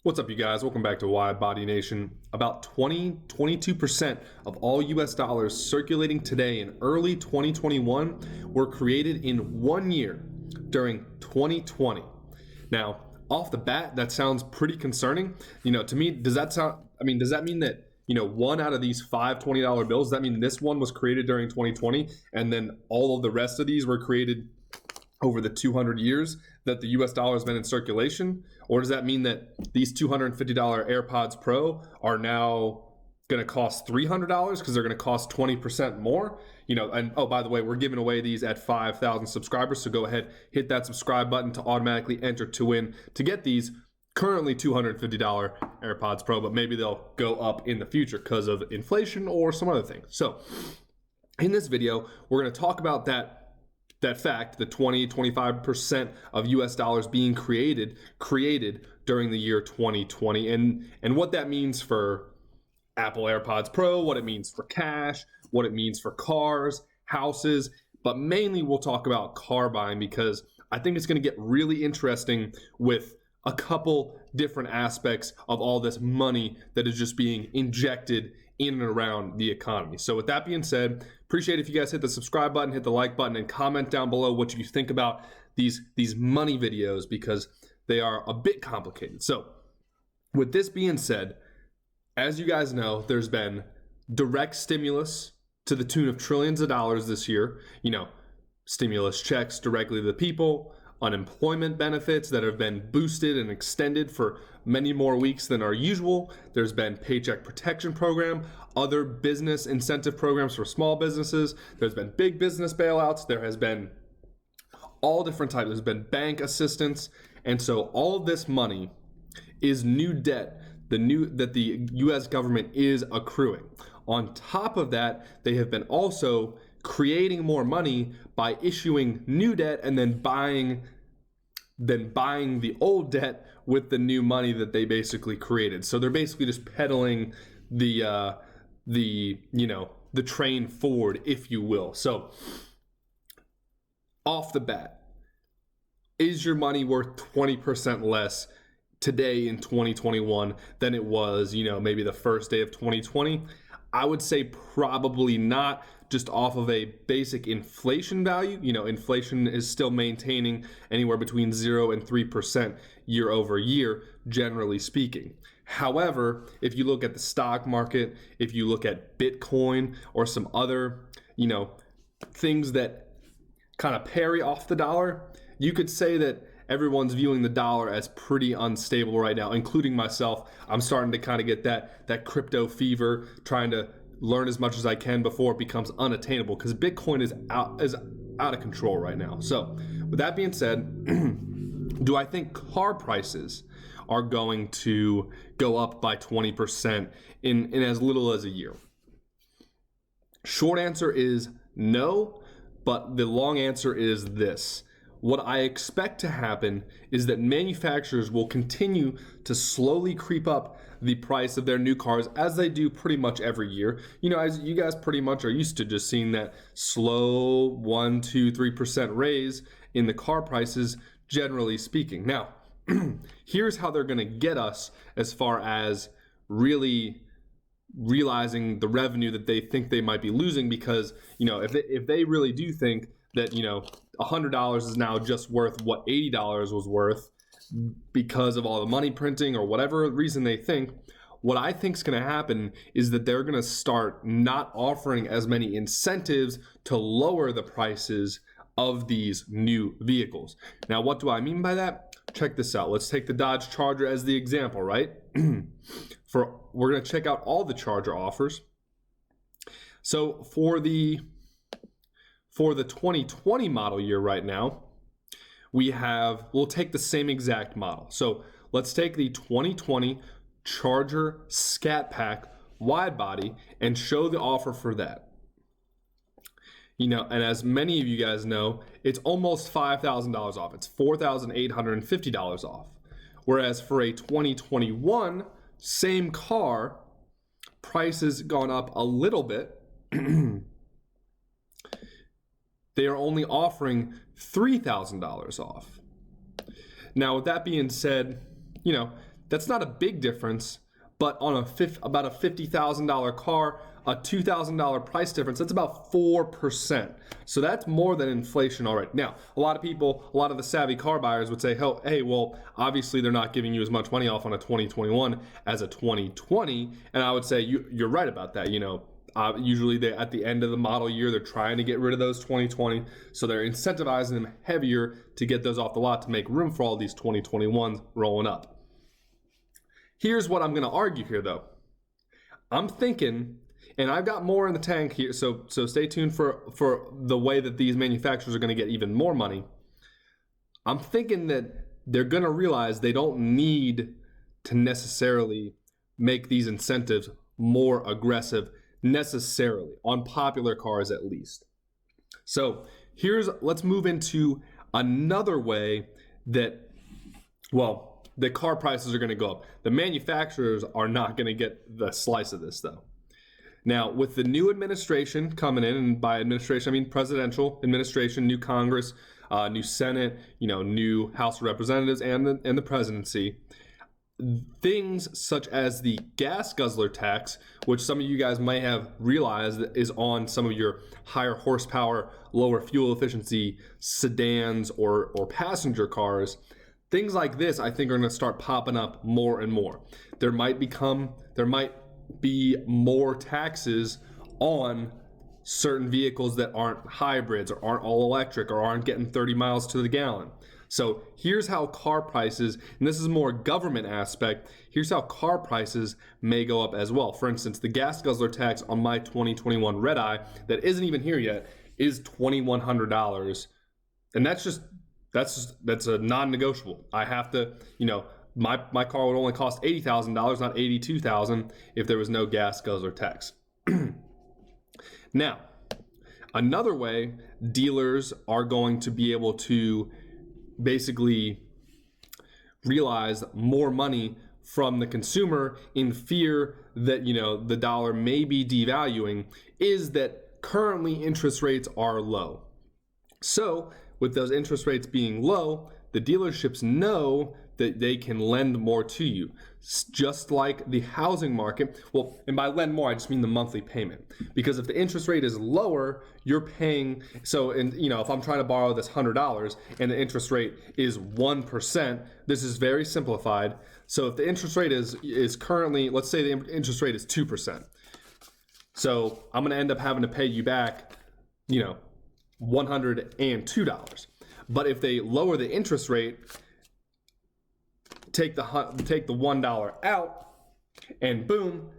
What's up, you guys? Welcome back to WIDEBODY Nation. About 22% of all US dollars circulating today in early 2021 were created in 1 year during 2020. Now, off the bat, that sounds pretty concerning. To me, does that mean that, one out of these five $20 bills, does that mean this one was created during 2020 and then all of the rest of these were created over the 200 years that the US dollar has been in circulation? Or does that mean that these $250 AirPods Pro are now going to cost $300 because they're going to cost 20% more? And oh, by the way, we're giving away these at 5,000 subscribers. So go ahead, hit that subscribe button to automatically enter to win to get these currently $250 AirPods Pro, but maybe they'll go up in the future because of inflation or some other thing. So in this video, we're going to talk about that fact, the 25% of US dollars being created during the year 2020, and what that means for Apple AirPods Pro, what it means for cash, what it means for cars, houses, but mainly we'll talk about car buying because I think it's going to get really interesting with a couple different aspects of all this money that is just being injected in and around the economy. So with that being said, appreciate if you guys hit the subscribe button, hit the like button, and comment down below what you think about these money videos because they are a bit complicated. So with this being said, as you guys know, there's been direct stimulus to the tune of trillions of dollars this year. Stimulus checks directly to the people, unemployment benefits that have been boosted and extended for many more weeks than are usual. There's been Paycheck Protection Program, other business incentive programs for small businesses. There's been big business bailouts. There has been all different types. There's been bank assistance. And so all of this money is new debt, that the US government is accruing. On top of that, they have been also creating more money by issuing new debt and then buying the old debt with the new money that they basically created. So they're basically just pedaling the train forward, if you will. So off the bat, is your money worth 20% less today in 2021 than it was, maybe the first day of 2020? I would say probably not, just off of a basic inflation value. Inflation is still maintaining anywhere between 0 and 3% year over year, generally speaking. However, if you look at the stock market, if you look at Bitcoin or some other, things that kind of parry off the dollar, you could say that everyone's viewing the dollar as pretty unstable right now, including myself. I'm starting to kind of get that crypto fever, trying to learn as much as I can before it becomes unattainable because Bitcoin is out of control right now. So with that being said, do I think car prices are going to go up by 20% in as little as a year? Short answer is no, but the long answer is this. What I expect to happen is that manufacturers will continue to slowly creep up the price of their new cars as they do pretty much every year. As you guys pretty much are used to just seeing that slow 1, 2, 3% raise in the car prices, generally speaking. Now, here's how they're going to get us as far as really realizing the revenue that they think they might be losing, because if they really do think that $100 is now just worth what $80 was worth because of all the money printing or whatever reason they think, what I think is going to happen is that they're going to start not offering as many incentives to lower the prices of these new vehicles. Now, what do I mean by that? Check this out. Let's take the Dodge Charger as the example, right? We're going to check out all the Charger offers. So for the 2020 model year right now, we'll take the same exact model. So let's take the 2020 Charger SCAT PACK wide body and show the offer for that. And as many of you guys know, it's almost $5,000 off. It's $4,850 off. Whereas for a 2021 same car, price has gone up a little bit. They are only offering $3,000 off. Now, with that being said, that's not a big difference, but on about a $50,000 car, a $2,000 price difference, that's about 4%. So that's more than inflation already. Now, a lot of the savvy car buyers would say, hey, well, obviously they're not giving you as much money off on a 2021 as a 2020. And I would say you're right about that. Usually at the end of the model year, they're trying to get rid of those 2020. So they're incentivizing them heavier to get those off the lot to make room for all these 2021s rolling up. Here's what I'm going to argue here, though. I'm thinking, and I've got more in the tank here, so stay tuned for the way that these manufacturers are going to get even more money. I'm thinking that they're going to realize they don't need to necessarily make these incentives more aggressive necessarily, on popular cars at least. So let's move into another way that, the car prices are going to go up. The manufacturers are not going to get the slice of this, though. Now, with the new administration coming in, and by administration I mean presidential administration, new Congress, new Senate, new House of Representatives, and the presidency, things such as the gas guzzler tax, which some of you guys might have realized is on some of your higher horsepower, lower fuel efficiency sedans or passenger cars. Things like this, I think, are going to start popping up more and more. There might be more taxes on certain vehicles that aren't hybrids or aren't all electric or aren't getting 30 miles to the gallon. So here's how car prices, and this is more government aspect, here's how car prices may go up as well. For instance, the gas guzzler tax on my 2021 Red Eye that isn't even here yet is $2,100. And that's a non-negotiable. I have to, my car would only cost $80,000, not $82,000 if there was no gas guzzler tax. Now, another way dealers are going to be able to basically realize more money from the consumer in fear that, the dollar may be devaluing is that currently interest rates are low. So with those interest rates being low, the dealerships know that they can lend more to you, just like the housing market. Well, and by lend more, I just mean the monthly payment. Because if the interest rate is lower, you're paying, if I'm trying to borrow this $100 and the interest rate is 1%, this is very simplified. So if the interest rate is currently, let's say the interest rate is 2%. So I'm going to end up having to pay you back, $102. But if they lower the interest rate, take the $1 out, and boom,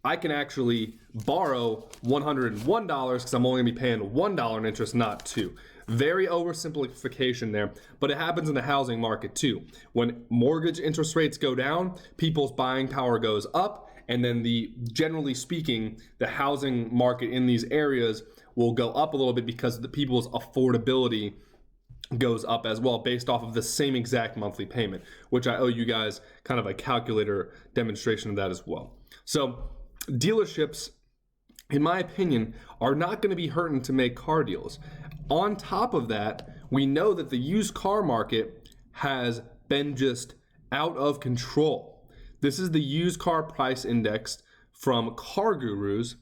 I can actually borrow $101 because I'm only gonna be paying $1 in interest, not $2. Very oversimplification there, but it happens in the housing market too. When mortgage interest rates go down, people's buying power goes up, and then generally speaking, the housing market in these areas will go up a little bit because the people's affordability goes up as well based off of the same exact monthly payment, which I owe you guys kind of a calculator demonstration of that as well. So dealerships, in my opinion, are not going to be hurting to make car deals. On top of that, we know that the used car market has been just out of control. This is the used car price index from Car Gurus,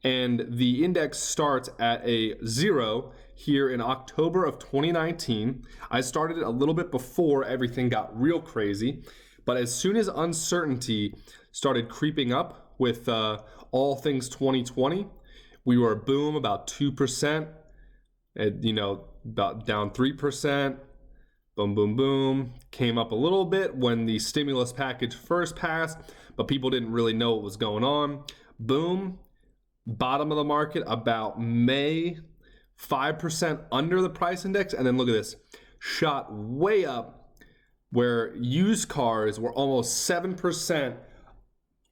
and the index starts at a 0 here in October of 2019. I started it a little bit before everything got real crazy, but as soon as uncertainty started creeping up with all things 2020, we were boom about 2%, about down 3%, boom, boom, boom, came up a little bit when the stimulus package first passed, but people didn't really know what was going on. Boom, bottom of the market about May, 5% under the price index, and then look at this, shot way up where used cars were almost 7%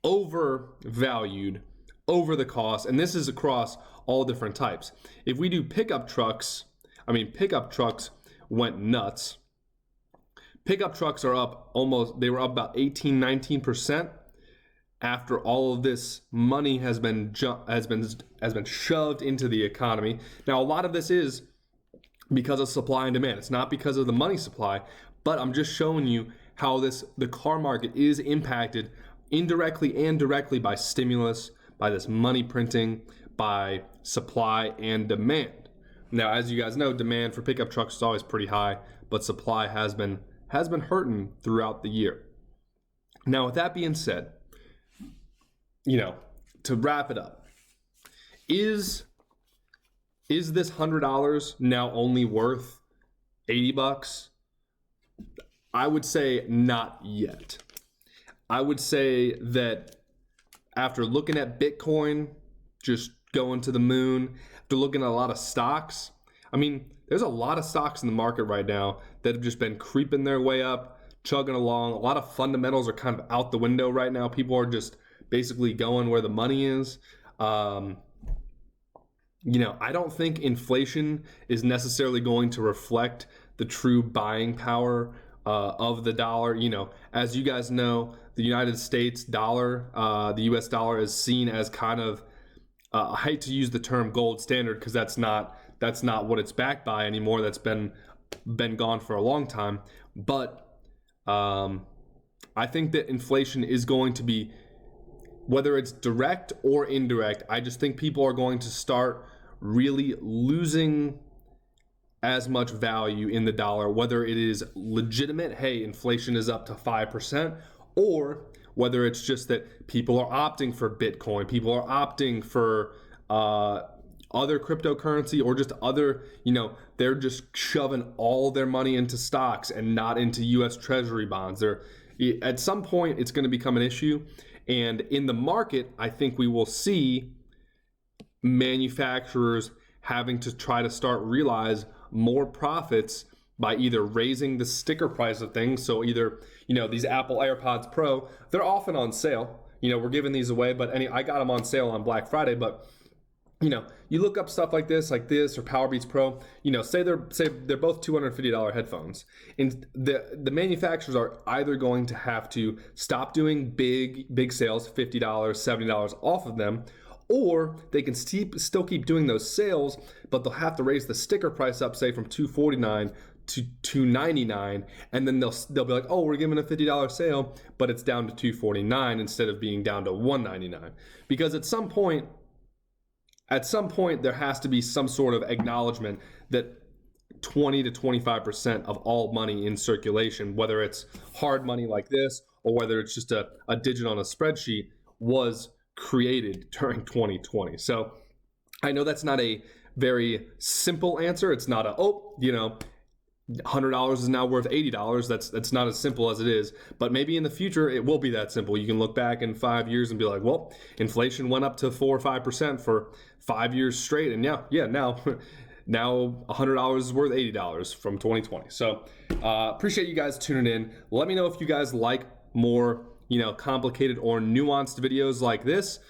overvalued over the cost, and this is across all different types. If we do pickup trucks went nuts. Pickup trucks are up they were up about 18-19% after all of this money has been shoved into the economy. Now, a lot of this is because of supply and demand. It's not because of the money supply, but I'm just showing you how the car market is impacted indirectly and directly by stimulus, by this money printing, by supply and demand. Now, as you guys know, demand for pickup trucks is always pretty high, but supply has been hurting throughout the year. Now, with that being said, to wrap it up, is this $100 now only worth $80? I would say not yet. I would say that after looking at Bitcoin just going to the moon, after looking at a lot of stocks, there's a lot of stocks in the market right now that have just been creeping their way up, chugging along. A lot of fundamentals are kind of out the window right now. People are just basically going where the money is. I don't think inflation is necessarily going to reflect the true buying power of the dollar. As you guys know, the United States dollar, the US dollar, is seen as kind of, I hate to use the term gold standard because that's not what it's backed by anymore. That's been gone for a long time. But I think that inflation is going to be, whether it's direct or indirect, I just think people are going to start really losing as much value in the dollar, whether it is legitimate, hey, inflation is up to 5%, or whether it's just that people are opting for Bitcoin, people are opting for other cryptocurrency, or just other, they're just shoving all their money into stocks and not into US Treasury bonds. At some point, it's going to become an issue. And in the market, I think we will see manufacturers having to try to start realize more profits by either raising the sticker price of things. So either, these Apple AirPods Pro, they're often on sale. We're giving these away, but I got them on sale on Black Friday. But you look up stuff like this or Powerbeats Pro, say they're both $250 headphones. And the manufacturers are either going to have to stop doing big sales, $50, $70 off of them, or they can still keep doing those sales, but they'll have to raise the sticker price up, say from $249 to $299, and then they'll be like, oh, we're giving a $50 sale, but it's down to $249 instead of being down to $199. Because at some point there has to be some sort of acknowledgement that 20 to 25% of all money in circulation, whether it's hard money like this or whether it's just a digit on a spreadsheet, was created during 2020. So I know that's not a very simple answer. It's not $100 is now worth $80. That's not as simple as it is. But maybe in the future it will be that simple. You can look back in 5 years and be like, well, inflation went up to 4 or 5% for 5 years straight, and now $100 is worth $80 from 2020. So appreciate you guys tuning in. Let me know if you guys like more complicated or nuanced videos like this.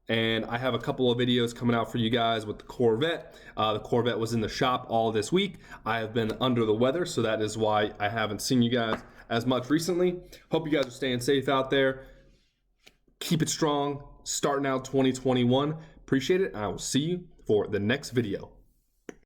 And I have a couple of videos coming out for you guys with the Corvette. The Corvette was in the shop all this week. I have been under the weather, so that is why I haven't seen you guys as much recently. Hope you guys are staying safe out there. Keep it strong. Starting out 2021. Appreciate it. And I will see you for the next video.